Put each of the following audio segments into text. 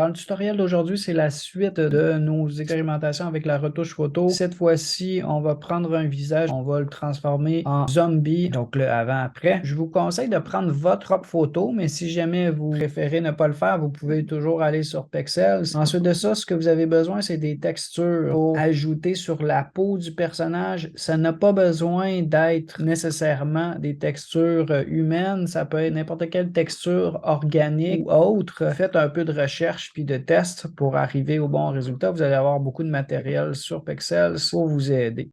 Dans le tutoriel d'aujourd'hui, c'est la suite de nos expérimentations avec la retouche photo. Cette fois-ci, on va prendre un visage, on va le transformer en zombie, donc le avant-après. Je vous conseille de prendre votre propre photo, mais si jamais vous préférez ne pas le faire, vous pouvez toujours aller sur Pexels. Ensuite de ça, ce que vous avez besoin, c'est des textures pour ajouter sur la peau du personnage. Ça n'a pas besoin d'être nécessairement des textures humaines, ça peut être n'importe quelle texture organique ou autre. Faites un peu de recherche puis de tests pour arriver au bon résultat. Vous allez avoir beaucoup de matériel sur Pexels pour vous aider.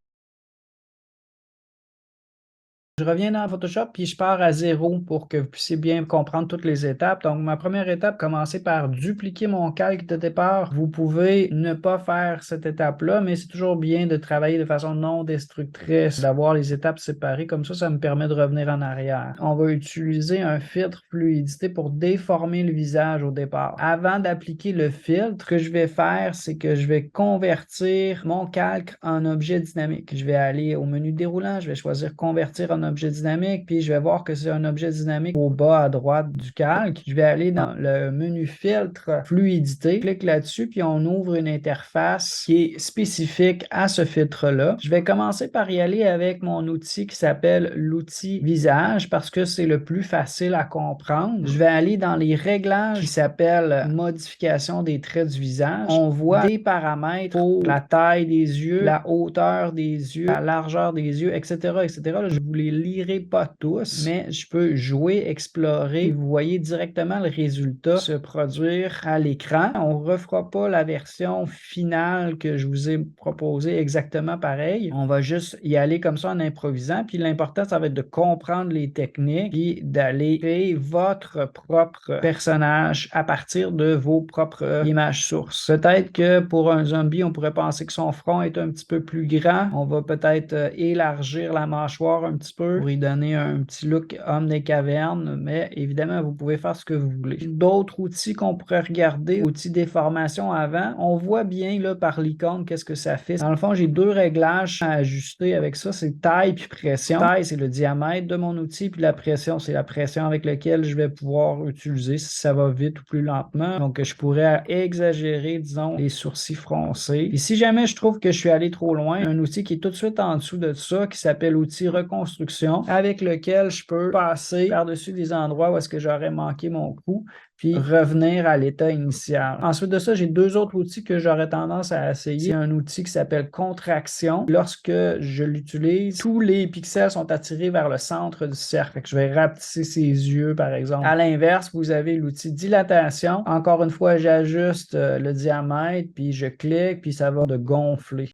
Je reviens dans Photoshop puis je pars à 0 pour que vous puissiez bien comprendre toutes les étapes. Donc, ma première étape, commencer par dupliquer mon calque de départ. Vous pouvez ne pas faire cette étape-là, mais c'est toujours bien de travailler de façon non destructrice, d'avoir les étapes séparées. Comme ça me permet de revenir en arrière. On va utiliser un filtre fluidité pour déformer le visage au départ. Avant d'appliquer le filtre, ce que je vais faire, c'est que je vais convertir mon calque en objet dynamique. Je vais aller au menu déroulant, je vais choisir convertir en objet dynamique, puis je vais voir que c'est un objet dynamique au bas à droite du calque. Je vais aller dans le menu filtre fluidité, je clique là-dessus, puis on ouvre une interface qui est spécifique à ce filtre-là. Je vais commencer par y aller avec mon outil qui s'appelle l'outil visage parce que c'est le plus facile à comprendre. Je vais aller dans les réglages qui s'appellent modification des traits du visage. On voit des paramètres pour la taille des yeux, la hauteur des yeux, la largeur des yeux, etc., etc. Là, je ne vous les lirai pas tous, mais je peux jouer, explorer et vous voyez directement le résultat se produire à l'écran. On ne refera pas la version finale que je vous ai proposée exactement pareil. On va juste y aller comme ça en improvisant. Puis l'important, ça va être de comprendre les techniques puis d'aller créer votre propre personnage à partir de vos propres images sources. Peut-être que pour un zombie, on pourrait penser que son front est un petit peu plus grand. On va peut-être élargir la mâchoire un petit peu pour y donner un petit look homme des cavernes, mais évidemment, vous pouvez faire ce que vous voulez. D'autres outils qu'on pourrait regarder, outils déformation avant, on voit bien là par l'icône qu'est-ce que ça fait. Dans le fond, j'ai deux réglages à ajuster avec ça, c'est taille puis pression. Taille, c'est le diamètre de mon outil, puis la pression, c'est la pression avec laquelle je vais pouvoir utiliser si ça va vite ou plus lentement. Donc, je pourrais exagérer, disons, les sourcils froncés. Et si jamais je trouve que je suis allé trop loin, un outil qui est tout de suite en dessous de ça, qui s'appelle outil reconstruction, avec lequel je peux passer par-dessus des endroits où est-ce que j'aurais manqué mon coup, puis revenir à l'état initial. Ensuite de ça, j'ai deux autres outils que j'aurais tendance à essayer. C'est un outil qui s'appelle contraction. Lorsque je l'utilise, tous les pixels sont attirés vers le centre du cercle. Fait que je vais rapetisser ses yeux, par exemple. À l'inverse, vous avez l'outil dilatation. Encore une fois, j'ajuste le diamètre, puis je clique, puis ça va de gonfler.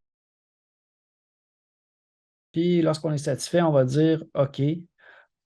Puis lorsqu'on est satisfait, on va dire OK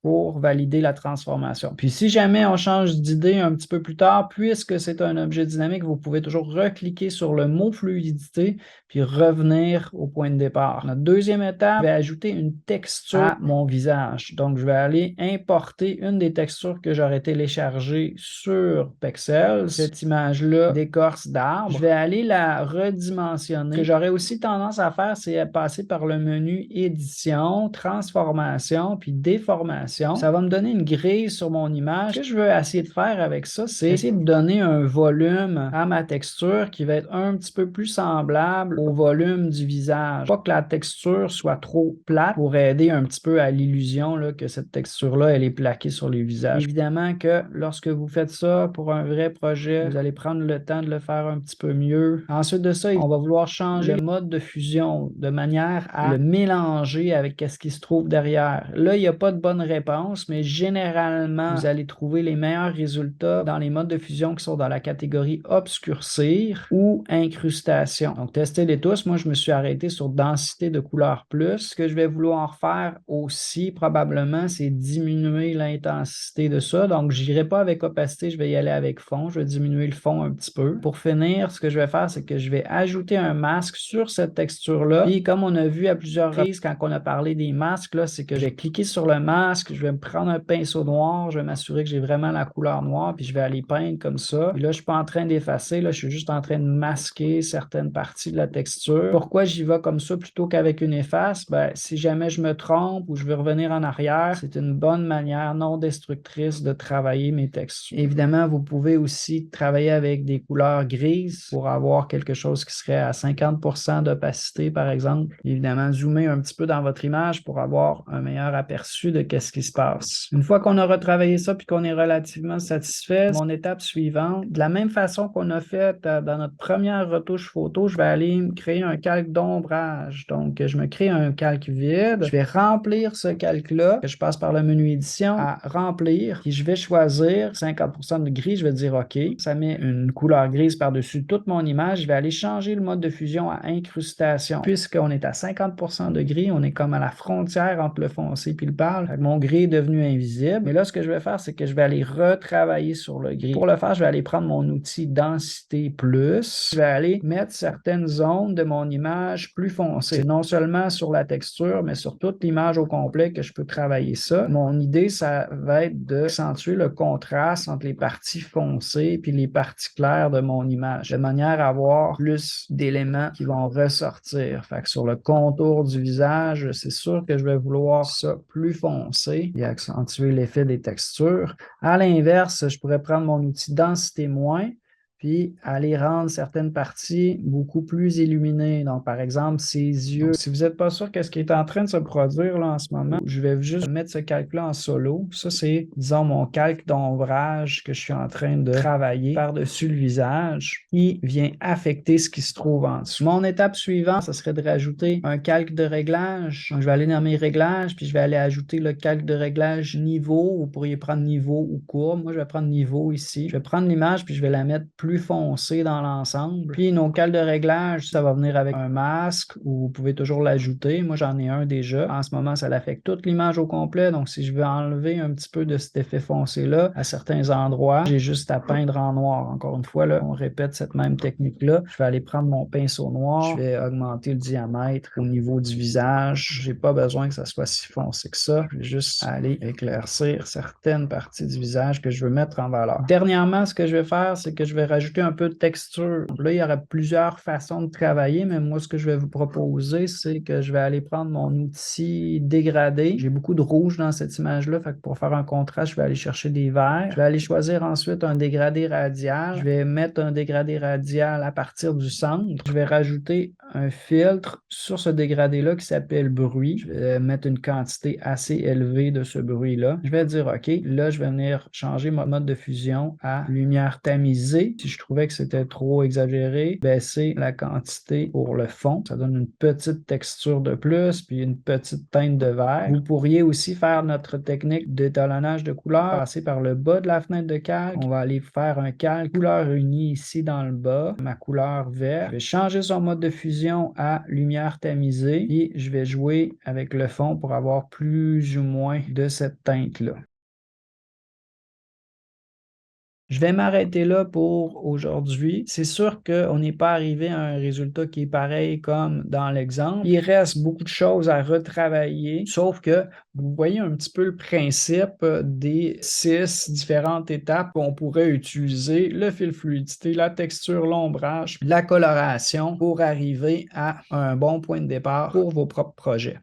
pour valider la transformation. Puis si jamais on change d'idée un petit peu plus tard, puisque c'est un objet dynamique, vous pouvez toujours recliquer sur le mot fluidité puis revenir au point de départ. Notre deuxième étape, je vais ajouter une texture à mon visage. Donc, je vais aller importer une des textures que j'aurais téléchargées sur Pexels. Cette image-là d'écorce d'arbre. Je vais aller la redimensionner. Ce que j'aurais aussi tendance à faire, c'est passer par le menu édition, transformation, puis déformation. Ça va me donner une grille sur mon image. Ce que je veux essayer de faire avec ça, c'est essayer de donner un volume à ma texture qui va être un petit peu plus semblable au volume du visage. Pas que la texture soit trop plate pour aider un petit peu à l'illusion que cette texture-là, elle est plaquée sur les visages. Évidemment que lorsque vous faites ça pour un vrai projet, vous allez prendre le temps de le faire un petit peu mieux. Ensuite de ça, on va vouloir changer le mode de fusion de manière à le mélanger avec ce qui se trouve derrière. Là, il n'y a pas de bonne réponse, mais généralement, vous allez trouver les meilleurs résultats dans les modes de fusion qui sont dans la catégorie obscurcir ou incrustation. Donc, testez-les tous. Moi, je me suis arrêté sur densité de couleur plus. Ce que je vais vouloir faire aussi, probablement, c'est diminuer l'intensité de ça. Donc, je n'irai pas avec opacité, je vais y aller avec fond. Je vais diminuer le fond un petit peu. Pour finir, ce que je vais faire, c'est que je vais ajouter un masque sur cette texture-là. Puis, comme on a vu à plusieurs reprises quand on a parlé des masques, là, c'est que je vais cliquer sur le masque, masque, je vais me prendre un pinceau noir, je vais m'assurer que j'ai vraiment la couleur noire, puis je vais aller peindre comme ça. Puis là, je suis pas en train d'effacer, là, je suis juste en train de masquer certaines parties de la texture. Pourquoi j'y vais comme ça plutôt qu'avec une efface? Ben, si jamais je me trompe ou je veux revenir en arrière, c'est une bonne manière non destructrice de travailler mes textures. Évidemment, vous pouvez aussi travailler avec des couleurs grises pour avoir quelque chose qui serait à 50% d'opacité, par exemple. Évidemment, zoomer un petit peu dans votre image pour avoir un meilleur aperçu de ce qui se passe. Une fois qu'on a retravaillé ça puis qu'on est relativement satisfait, mon étape suivante, de la même façon qu'on a fait dans notre première retouche photo, je vais aller me créer un calque d'ombrage. Donc, je me crée un calque vide. Je vais remplir ce calque-là, que je passe par le menu édition à remplir, puis je vais choisir 50% de gris. Je vais dire OK. Ça met une couleur grise par-dessus toute mon image. Je vais aller changer le mode de fusion à incrustation. Puisqu'on est à 50% de gris, on est comme à la frontière entre le foncé et le pâle. Mon gris est devenu invisible. Mais là, ce que je vais faire, c'est que je vais aller retravailler sur le gris. Pour le faire, je vais aller prendre mon outil densité plus. Je vais aller mettre certaines zones de mon image plus foncées. C'est non seulement sur la texture, mais sur toute l'image au complet que je peux travailler ça. Mon idée, ça va être d'accentuer le contraste entre les parties foncées et les parties claires de mon image, de manière à avoir plus d'éléments qui vont ressortir. Fait que sur le contour du visage, c'est sûr que je vais vouloir ça plus foncé et accentuer l'effet des textures. À l'inverse, je pourrais prendre mon outil densité moins, puis aller rendre certaines parties beaucoup plus illuminées. Donc, par exemple, ses yeux. Donc, si vous n'êtes pas sûr qu'est-ce qui est en train de se produire là en ce moment, je vais juste mettre ce calque-là en solo. Ça, c'est, disons, mon calque d'ombrage que je suis en train de travailler par-dessus le visage qui vient affecter ce qui se trouve en dessous. Mon étape suivante, ce serait de rajouter un calque de réglage. Donc, je vais aller dans mes réglages, puis je vais aller ajouter le calque de réglage niveau. Vous pourriez prendre niveau ou courbe. Moi, je vais prendre niveau ici. Je vais prendre l'image, puis je vais la mettre plus foncé dans l'ensemble. Puis nos calques de réglage, ça va venir avec un masque ou vous pouvez toujours l'ajouter. Moi, j'en ai un déjà. En ce moment, ça l'affecte toute l'image au complet. Donc, si je veux enlever un petit peu de cet effet foncé-là à certains endroits, j'ai juste à peindre en noir. Encore une fois, là, on répète cette même technique-là. Je vais aller prendre mon pinceau noir. Je vais augmenter le diamètre au niveau du visage. J'ai pas besoin que ça soit si foncé que ça. Je vais juste aller éclaircir certaines parties du visage que je veux mettre en valeur. Dernièrement, ce que je vais faire, c'est que je vais rajouter un peu de texture. Là, il y aura plusieurs façons de travailler, mais moi, ce que je vais vous proposer, c'est que je vais aller prendre mon outil dégradé. J'ai beaucoup de rouge dans cette image-là, fait que pour faire un contraste, je vais aller chercher des verts. Je vais aller choisir ensuite un dégradé radial. Je vais mettre un dégradé radial à partir du centre. Je vais rajouter un filtre sur ce dégradé-là qui s'appelle bruit. Je vais mettre une quantité assez élevée de ce bruit-là. Je vais dire OK. Là, je vais venir changer mon mode de fusion à lumière tamisée. Si je trouvais que c'était trop exagéré, baisser la quantité pour le fond. Ça donne une petite texture de plus, puis une petite teinte de vert. Vous pourriez aussi faire notre technique d'étalonnage de couleurs, passer par le bas de la fenêtre de calque. On va aller faire un calque couleur unie ici dans le bas. Ma couleur verte. Je vais changer son mode de fusion à lumière tamisée, et je vais jouer avec le fond pour avoir plus ou moins de cette teinte-là. Je vais m'arrêter là pour aujourd'hui. C'est sûr qu'on n'est pas arrivé à un résultat qui est pareil comme dans l'exemple. Il reste beaucoup de choses à retravailler, sauf que vous voyez un petit peu le principe des 6 différentes étapes qu'on pourrait utiliser, le fil fluidité, la texture, l'ombrage, la coloration pour arriver à un bon point de départ pour vos propres projets.